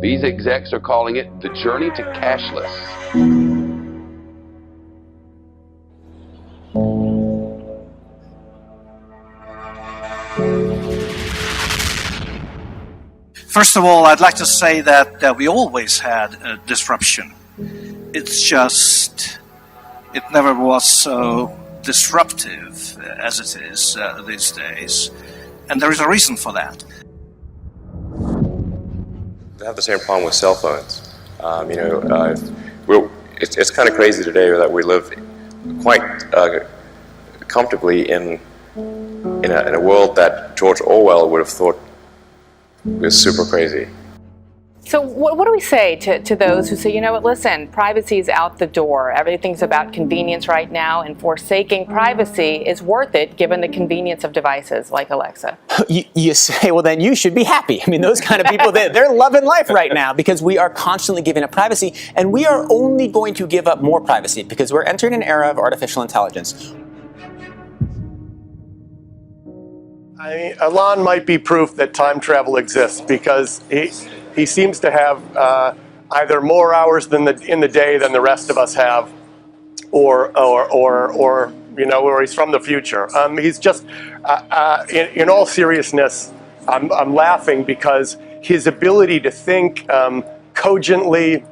Visa execs are calling it the journey to cashless. First of all, I'd like to say that we always had disruption. It's just, it never was so disruptive as it is these days. And there is a reason for that. They have the same problem with cell phones. It's kind of crazy today that we live quite comfortably in a world that George Orwell would have thought was super crazy. So what do we say to those who say, you know what, listen, privacy is out the door. Everything's about convenience right now, and forsaking privacy is worth it given the convenience of devices like Alexa. You say, well, then you should be happy. I mean, those kind of people, they're loving life right now because we are constantly giving up privacy, and we are only going to give up more privacy because we're entering an era of artificial intelligence. I mean, Elon might be proof that time travel exists because he seems to have either more hours in the day than the rest of us have, or you know, or he's from the future. He's just, in all seriousness, I'm laughing because his ability to think cogently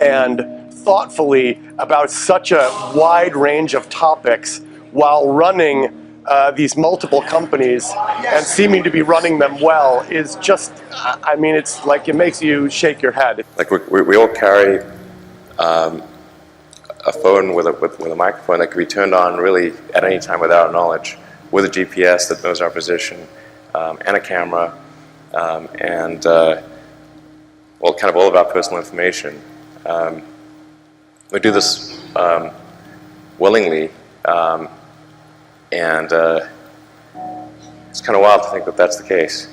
and thoughtfully about such a wide range of topics while running these multiple companies and seeming to be running them well is just, I mean, it's like it makes you shake your head. Like we all carry a phone with a microphone that can be turned on really at any time without our knowledge, with a GPS that knows our position, and a camera, and well, kind of all of our personal information. We do this willingly. And it's kind of wild to think that that's the case.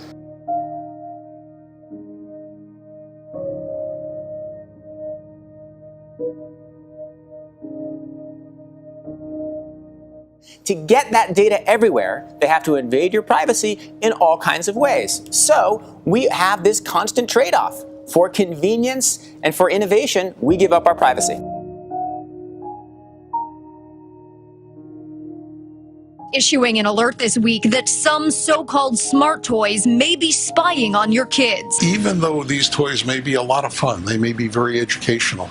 To get that data everywhere, they have to invade your privacy in all kinds of ways. So we have this constant trade-off. For convenience and for innovation, we give up our privacy. Issuing an alert this week that some so-called smart toys may be spying on your kids. Even though these toys may be a lot of fun, they may be very educational,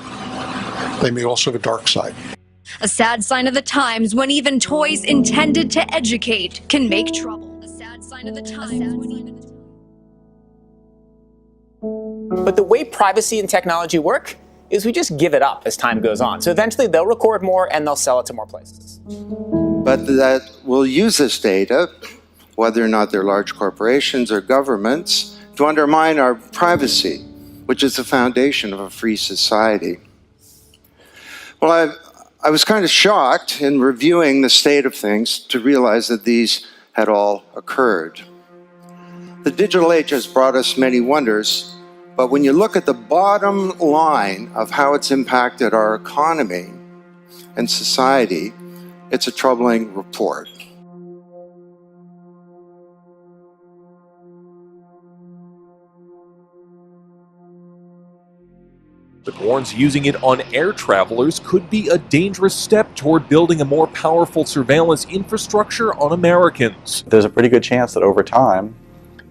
they may also have a dark side. A sad sign of the times when even toys intended to educate can make trouble. A sad sign of the times when even... But the way privacy and technology work is we just give it up as time goes on. So eventually they'll record more and they'll sell it to more places. But that will use this data, whether or not they're large corporations or governments, to undermine our privacy, which is the foundation of a free society. Well, I was kind of shocked in reviewing the state of things to realize that these had all occurred. The digital age has brought us many wonders, but when you look at the bottom line of how it's impacted our economy and society, it's a troubling report. But warns using it on air travelers could be a dangerous step toward building a more powerful surveillance infrastructure on Americans. There's a pretty good chance that over time,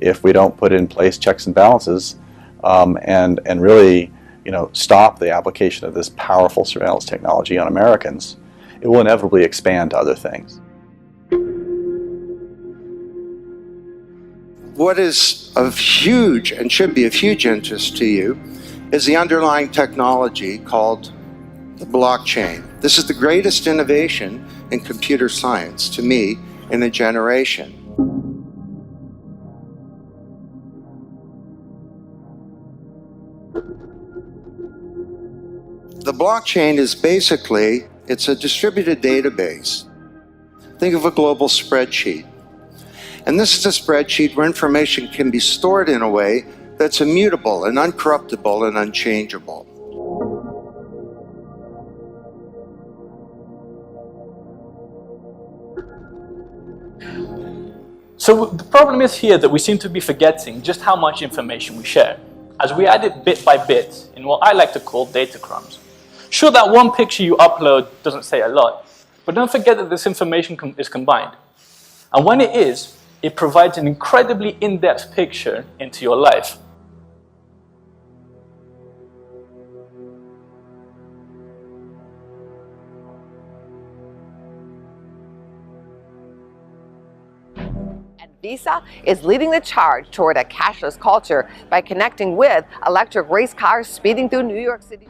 if we don't put in place checks and balances and really, stop the application of this powerful surveillance technology on Americans, it will inevitably expand to other things. What is of huge and should be of huge interest to you is the underlying technology called the blockchain. This is the greatest innovation in computer science, to me, in a generation. The blockchain is basically, it's a distributed database. Think of a global spreadsheet. And this is a spreadsheet where information can be stored in a way that's immutable and uncorruptible and unchangeable. So the problem is here that we seem to be forgetting just how much information we share. as we add it bit by bit in what I like to call data crumbs. Sure, that one picture you upload doesn't say a lot, but don't forget that this information is combined. And when it is, it provides an incredibly in-depth picture into your life. Visa is leading the charge toward a cashless culture by connecting with electric race cars speeding through New York City.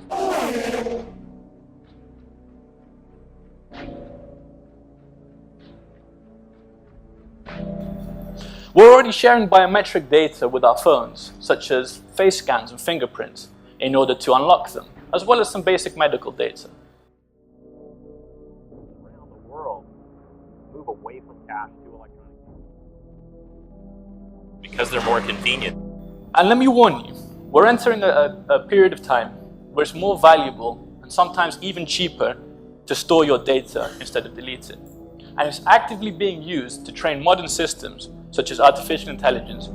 We're already sharing biometric data with our phones, such as face scans and fingerprints, in order to unlock them, as well as some basic medical data. Around the world, move away from cash to electronic because they're more convenient. And let me warn you, we're entering a period of time where it's more valuable and sometimes even cheaper to store your data instead of delete it. And it's actively being used to train modern systems such as artificial intelligence.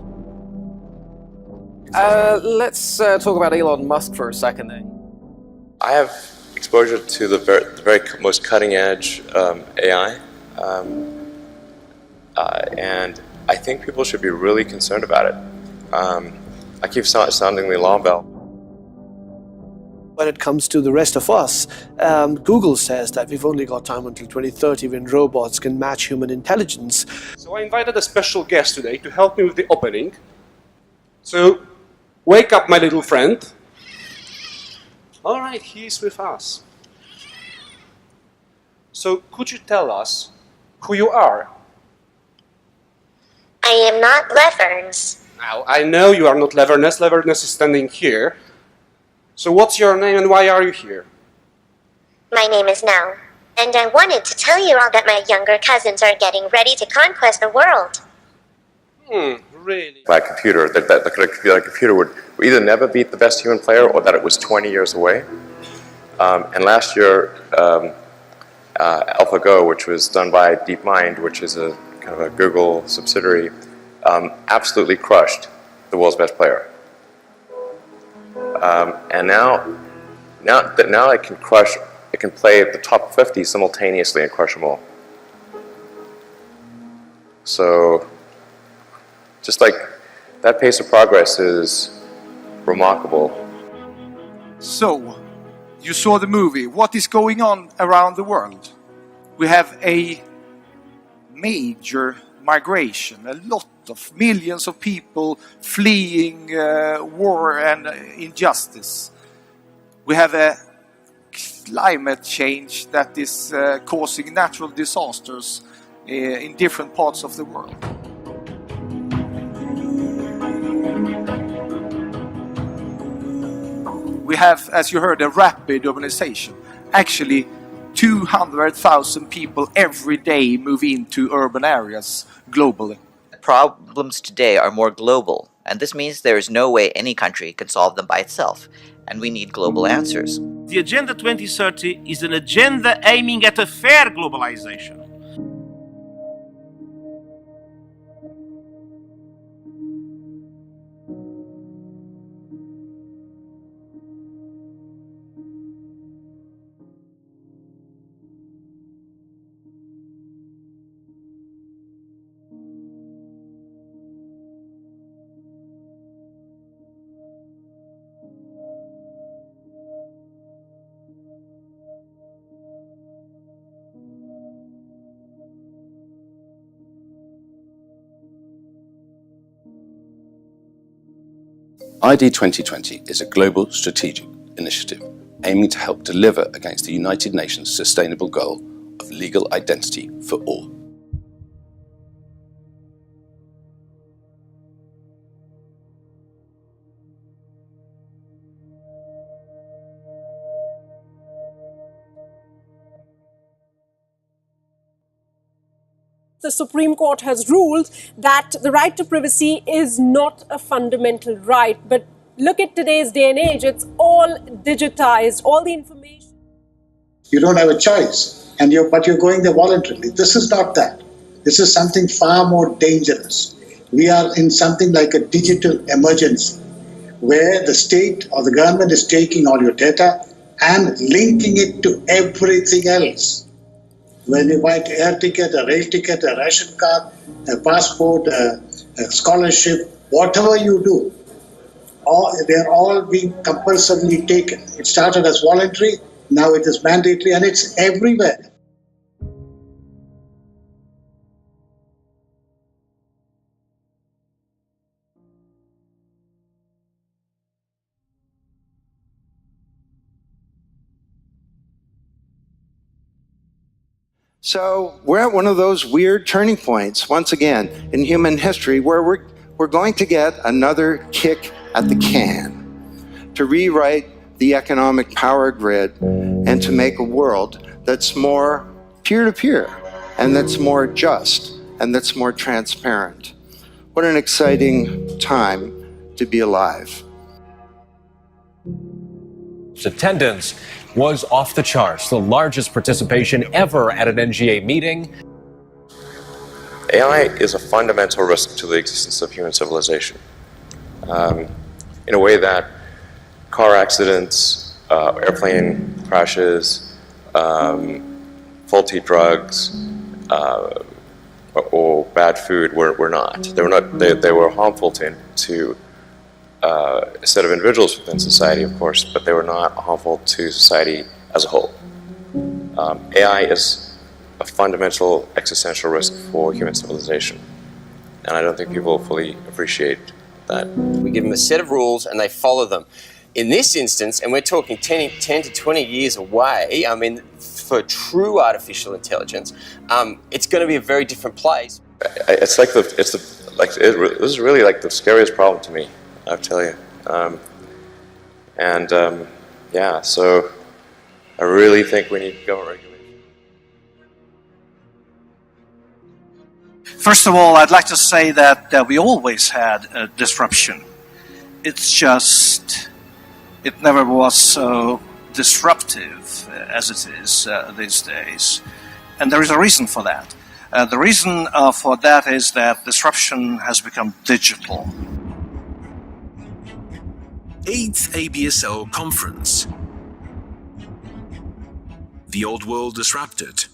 Let's talk about Elon Musk for a second then. I have exposure to the very most cutting edge AI, and I think people should be really concerned about it. I keep sounding the alarm bell. When it comes to the rest of us, Google says that we've only got time until 2030 when robots can match human intelligence. So I invited a special guest today to help me with the opening. So, wake up, my little friend. All right, he's with us. So, could you tell us who you are? I am not Leverns. Now, I know you are not Leverness. Leverness is standing here. So what's your name and why are you here? My name is Nell, and I wanted to tell you all that my younger cousins are getting ready to conquest the world. Really? By a computer, that a computer would either never beat the best human player or that it was 20 years away. And last year, AlphaGo, which was done by DeepMind, which is a kind of a Google subsidiary, absolutely crushed the world's best player. And now it can play the top 50 simultaneously and crush them all. So, just like that pace of progress is remarkable. So, you saw the movie. What is going on around the world? We have a major migration, a lot of millions of people fleeing war and injustice. We have a climate change that is causing natural disasters in different parts of the world. We have, as you heard, a rapid urbanization. Actually, 200,000 people every day move into urban areas globally. Problems today are more global, and this means there is no way any country can solve them by itself, and we need global answers. The Agenda 2030 is an agenda aiming at a fair globalization. ID 2020 is a global strategic initiative aiming to help deliver against the United Nations sustainable goal of legal identity for all. The Supreme Court has ruled that the right to privacy is not a fundamental right. But look at today's day and age, it's all digitized, all the information. You don't have a choice, but you're going there voluntarily. This is not that. This is something far more dangerous. We are in something like a digital emergency, where the state or the government is taking all your data and linking it to everything else. When you buy air ticket, a rail ticket, a ration card, a passport, a scholarship, whatever you do, they're all being compulsorily taken. It started as voluntary, now it is mandatory, and it's everywhere. So we're at one of those weird turning points, once again, in human history, where we're going to get another kick at the can to rewrite the economic power grid and to make a world that's more peer-to-peer and that's more just and that's more transparent. What an exciting time to be alive. Attendance was off the charts, the largest participation ever at an NGA meeting. AI is a fundamental risk to the existence of human civilization, in a way that car accidents, airplane crashes, faulty drugs, or bad food were not. They were harmful to a set of individuals within society, of course, but they were not harmful to society as a whole. AI is a fundamental existential risk for human civilization, and I don't think people fully appreciate that. We give them a set of rules and they follow them. In this instance, and we're talking 10 to 20 years away, I mean, for true artificial intelligence, it's going to be a very different place. This is really like the scariest problem to me, I'll tell you. Yeah, so I really think we need government regulation. First of all, I'd like to say that we always had a disruption. It's just, it never was so disruptive as it is these days. And there is a reason for that. The reason for that is that disruption has become digital. 8th ABSO Conference. The Old World Disrupted.